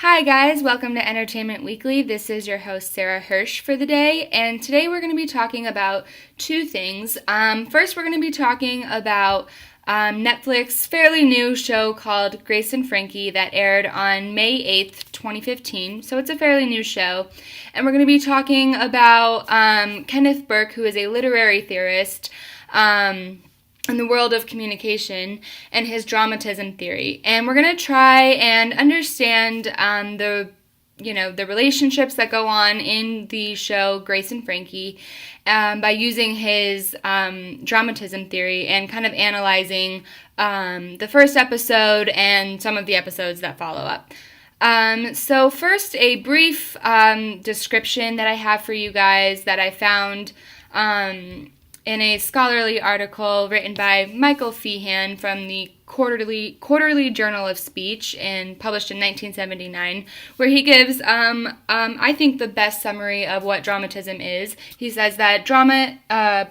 Hi guys, welcome to Entertainment Weekly. This is your host Sarah Hirsch for the day, and today we're going to be talking about two things. First, we're going to be talking about Netflix's fairly new show called Grace and Frankie that aired on May 8th, 2015, so it's a fairly new show. And we're going to be talking about Kenneth Burke, who is a literary theorist, in the world of communication and his dramatism theory. And we're going to try and understand the relationships that go on in the show Grace and Frankie by using his dramatism theory and kind of analyzing the first episode and some of the episodes that follow up. So first, a brief description that I have for you guys that I found in a scholarly article written by Michael Feehan from the Quarterly Journal of Speech and published in 1979, where he gives, I think, the best summary of what dramatism is. He says that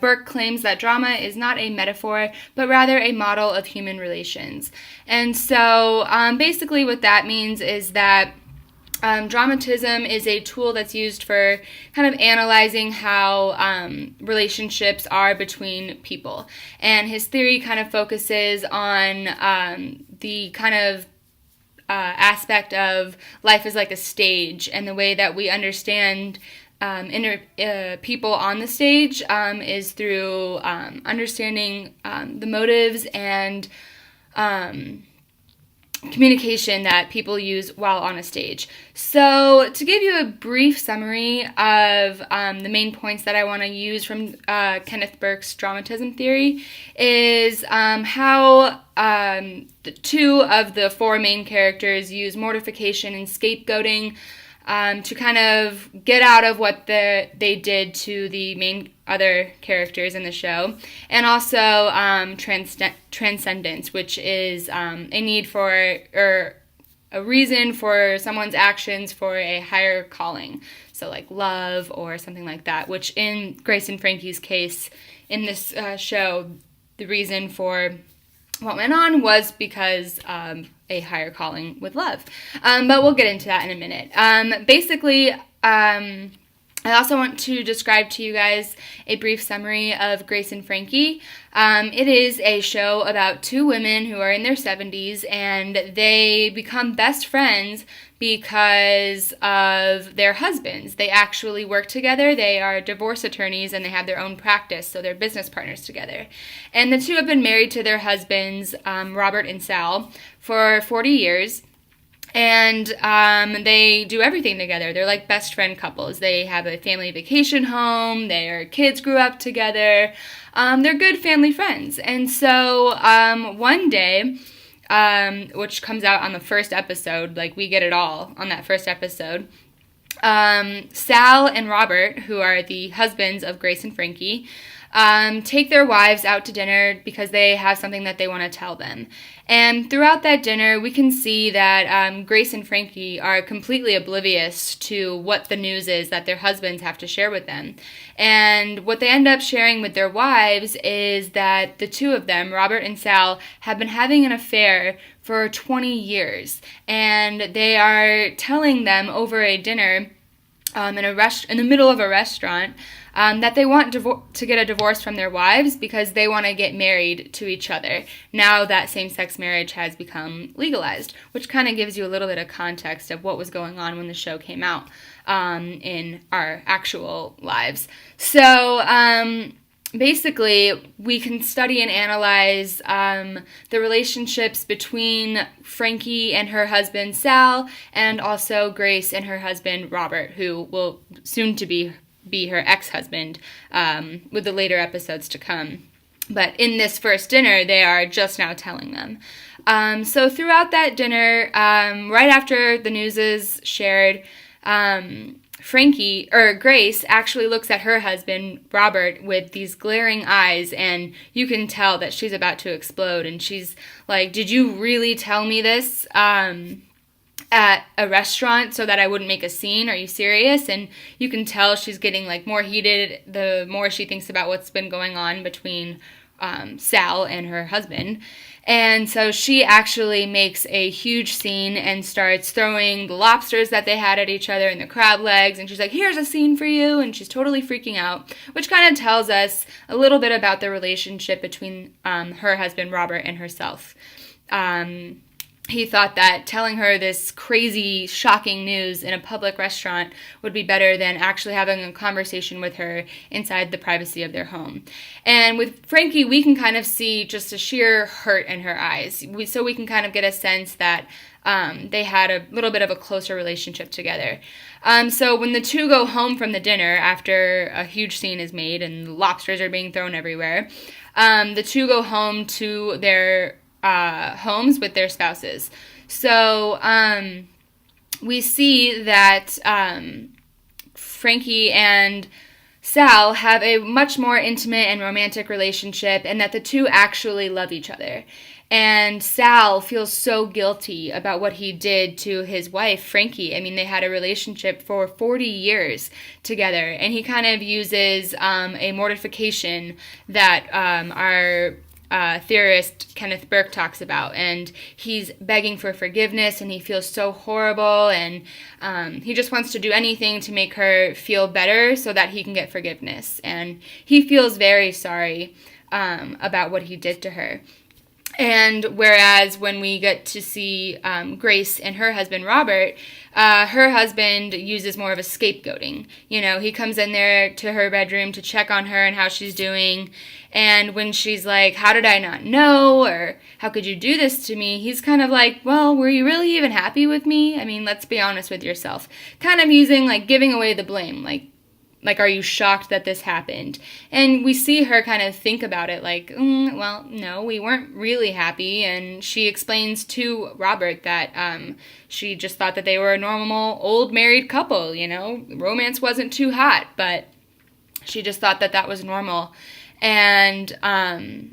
Burke claims that drama is not a metaphor, but rather a model of human relations. And so basically what that means is that dramatism is a tool that's used for kind of analyzing how relationships are between people. And his theory kind of focuses on the kind of aspect of life as like a stage, and the way that we understand people on the stage is through understanding the motives and communication that people use while on a stage. So to give you a brief summary of the main points that I want to use from Kenneth Burke's dramatism theory is how the two of the four main characters use mortification and scapegoating to kind of get out of what they did to the main other characters in the show, and also transcendence, which is a need for, or a reason for someone's actions for a higher calling, so like love or something like that, which in Grace and Frankie's case in this show, the reason for what went on was because a higher calling with love. But we'll get into that in a minute. Basically, I also want to describe to you guys a brief summary of Grace and Frankie. It is a show about two women who are in their 70s, and they become best friends because of their husbands. They actually work together. They are divorce attorneys, and they have their own practice, so they're business partners together. And the two have been married to their husbands, Robert and Sal, for 40 years. And they do everything together. They're like best friend couples. They have a family vacation home. Their kids grew up together. They're good family friends. And so one day, which comes out on the first episode, like we get it all on that first episode, Sal and Robert, who are the husbands of Grace and Frankie, take their wives out to dinner because they have something that they want to tell them. And throughout that dinner, we can see that Grace and Frankie are completely oblivious to what the news is that their husbands have to share with them. And what they end up sharing with their wives is that the two of them, Robert and Sal, have been having an affair for 20 years. And they are telling them over a dinner in the middle of a restaurant that they want to get a divorce from their wives because they want to get married to each other now that same-sex marriage has become legalized, which kind of gives you a little bit of context of what was going on when the show came out in our actual lives. So basically, we can study and analyze the relationships between Frankie and her husband Sal, and also Grace and her husband Robert, who will soon to be her ex-husband with the later episodes to come. But in this first dinner, they are just now telling them. So throughout that dinner, right after the news is shared, Grace actually looks at her husband, Robert, with these glaring eyes, and you can tell that she's about to explode, and she's like, "Did you really tell me this at a restaurant so that I wouldn't make a scene? Are you serious?" And you can tell she's getting like more heated the more she thinks about what's been going on between Sal and her husband. And so she actually makes a huge scene and starts throwing the lobsters that they had at each other and the crab legs. And she's like, here's a scene for you. And she's totally freaking out, which kind of tells us a little bit about the relationship between her husband, Robert, and herself. He thought that telling her this crazy, shocking news in a public restaurant would be better than actually having a conversation with her inside the privacy of their home. And with Frankie, we can kind of see just a sheer hurt in her eyes. So we can kind of get a sense that they had a little bit of a closer relationship together. So when the two go home from the dinner after a huge scene is made and lobsters are being thrown everywhere, the two go home to their homes with their spouses. So we see that Frankie and Sal have a much more intimate and romantic relationship, and that the two actually love each other. And Sal feels so guilty about what he did to his wife, Frankie. I mean, they had a relationship for 40 years together, and he kind of uses a mortification that our theorist Kenneth Burke talks about, and he's begging for forgiveness, and he feels so horrible, and he just wants to do anything to make her feel better so that he can get forgiveness, and he feels very sorry about what he did to her. And whereas when we get to see Grace and her husband, Robert, her husband uses more of a scapegoating. You know, he comes in there to her bedroom to check on her and how she's doing. And when she's like, how did I not know? Or how could you do this to me? He's kind of like, well, were you really even happy with me? I mean, let's be honest with yourself. Kind of using, like, giving away the blame. Like, are you shocked that this happened? And we see her kind of think about it like, well, no, we weren't really happy. And she explains to Robert that she just thought that they were a normal old married couple, you know. Romance wasn't too hot, but she just thought that that was normal. And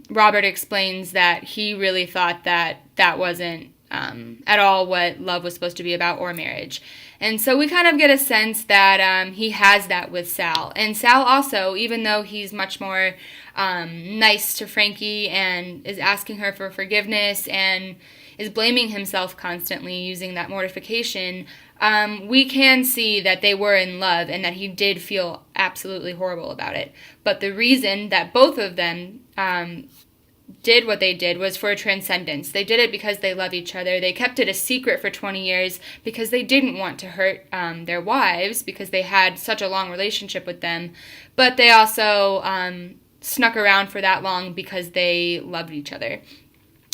Robert explains that he really thought that that wasn't at all what love was supposed to be about, or marriage. And so we kind of get a sense that he has that with Sal. And Sal also, even though he's much more nice to Frankie and is asking her for forgiveness and is blaming himself constantly using that mortification, we can see that they were in love and that he did feel absolutely horrible about it. But the reason that both of them did what they did was for transcendence. They did it because they love each other. They kept it a secret for 20 years because they didn't want to hurt their wives, because they had such a long relationship with them. But they also snuck around for that long because they loved each other.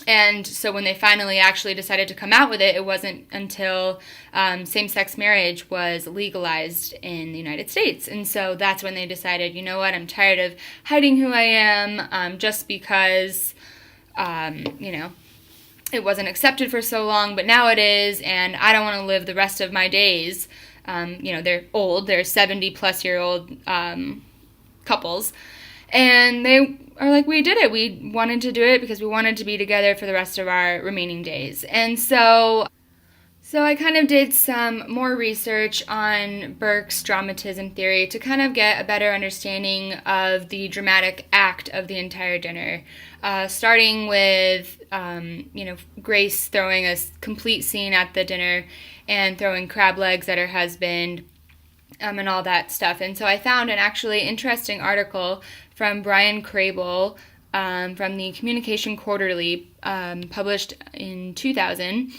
And so when they finally actually decided to come out with it, it wasn't until same-sex marriage was legalized in the United States. And so that's when they decided, you know what, I'm tired of hiding who I am just because, you know, it wasn't accepted for so long, but now it is, and I don't want to live the rest of my days. You know, they're old, they're 70-plus-year-old couples. And they are like, we did it. We wanted to do it because we wanted to be together for the rest of our remaining days. And so I kind of did some more research on Burke's dramatism theory to kind of get a better understanding of the dramatic act of the entire dinner, starting with, you know, Grace throwing a complete scene at the dinner and throwing crab legs at her husband, and all that stuff. And so I found an actually interesting article from Brian Crable from the Communication Quarterly, published in 2000,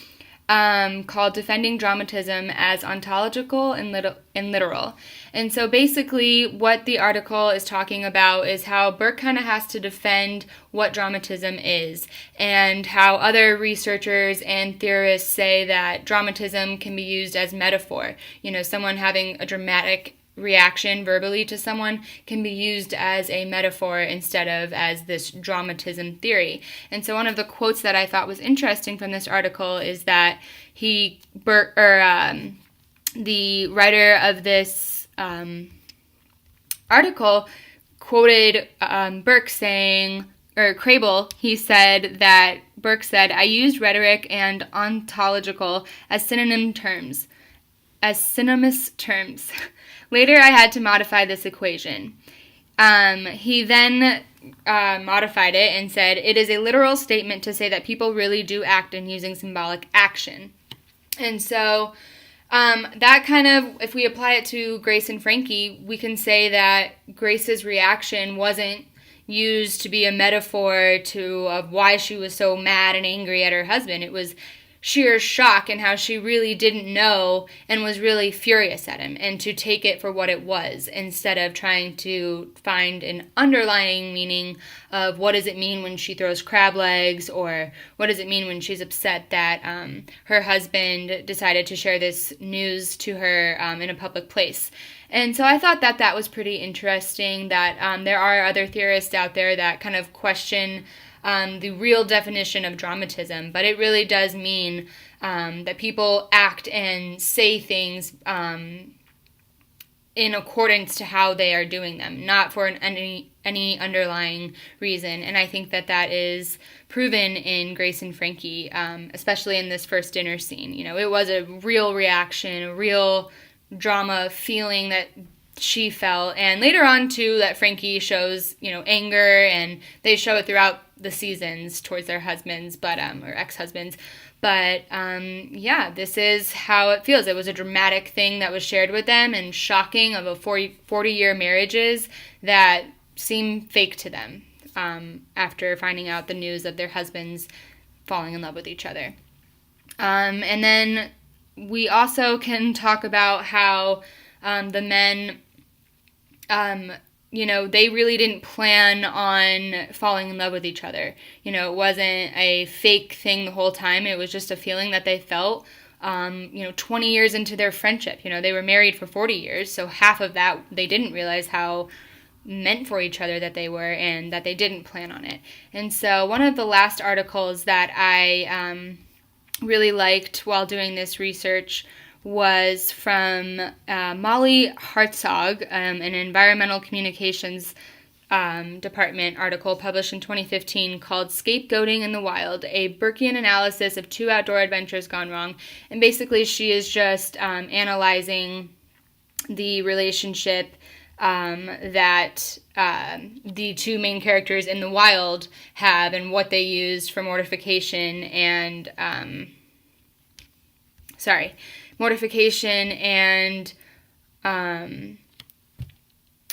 called Defending Dramatism as Ontological and Literal. And so basically what the article is talking about is how Burke kind of has to defend what dramatism is, and how other researchers and theorists say that dramatism can be used as metaphor. You know, someone having a dramatic reaction verbally to someone can be used as a metaphor instead of as this dramatism theory. And so one of the quotes that I thought was interesting from this article is that the writer of this article quoted Burke saying, or Crable, he said that Burke said, "I used rhetoric and ontological as synonymous terms. Later, I had to modify this equation." He then modified it and said, it is a literal statement to say that people really do act in using symbolic action. And so that kind of, if we apply it to Grace and Frankie, we can say that Grace's reaction wasn't used to be a metaphor of why she was so mad and angry at her husband. It was sheer shock and how she really didn't know and was really furious at him, and to take it for what it was instead of trying to find an underlying meaning of what does it mean when she throws crab legs, or what does it mean when she's upset that her husband decided to share this news to her in a public place. And so I thought that that was pretty interesting, that there are other theorists out there that kind of question the real definition of dramatism, but it really does mean that people act and say things in accordance to how they are doing them, not for any underlying reason. And I think that that is proven in Grace and Frankie, especially in this first dinner scene. You know, it was a real reaction, a real drama feeling that she felt, and later on too that Frankie shows, you know, anger, and they show it throughout the seasons towards their husbands, but or ex-husbands. But yeah, this is how it feels. It was a dramatic thing that was shared with them, and shocking of a 40-year marriages that seem fake to them after finding out the news of their husbands falling in love with each other. And then we also can talk about how the men, you know, they really didn't plan on falling in love with each other. You know, it wasn't a fake thing the whole time. It was just a feeling that they felt, you know, 20 years into their friendship. You know, they were married for 40 years, so half of that they didn't realize how meant for each other that they were, and that they didn't plan on it. And so one of the last articles that I really liked while doing this research was from Molly Hartzog, an environmental communications department article published in 2015 called Scapegoating in the Wild, a Burkean analysis of 2 outdoor adventures gone wrong. And basically she is just analyzing the relationship that the 2 main characters in the wild have, and what they used for mortification and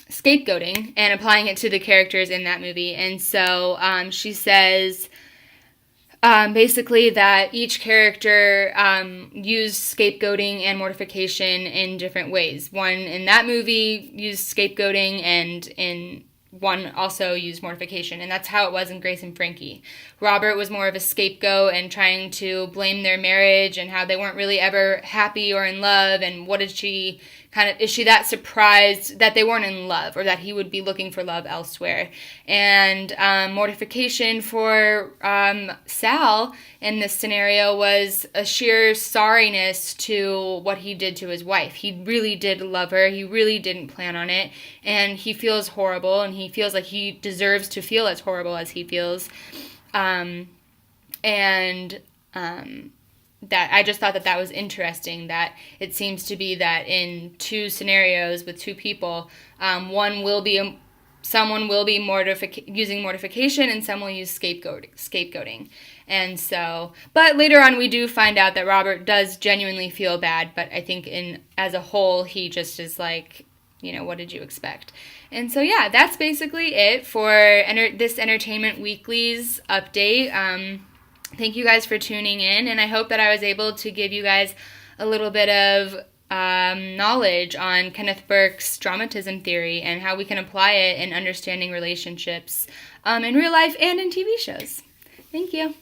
scapegoating, and applying it to the characters in that movie. And so she says basically that each character used scapegoating and mortification in different ways. One in that movie used scapegoating, and in one also used mortification, and that's how it was in Grace and Frankie. Robert was more of a scapegoat and trying to blame their marriage and how they weren't really ever happy or in love, and what did she is she that surprised that they weren't in love, or that he would be looking for love elsewhere? And mortification for Sal in this scenario was a sheer sorriness to what he did to his wife. He really did love her. He really didn't plan on it. And he feels horrible, and he feels like he deserves to feel as horrible as he feels. That I just thought that that was interesting, that it seems to be that in 2 scenarios with 2 people, someone will be using mortification, and some will use scapegoating. And so, but later on we do find out that Robert does genuinely feel bad, but I think as a whole he just is like, you know, what did you expect? And so yeah, that's basically it for this Entertainment Weekly's update. Thank you guys for tuning in, and I hope that I was able to give you guys a little bit of knowledge on Kenneth Burke's dramatism theory and how we can apply it in understanding relationships in real life and in TV shows. Thank you.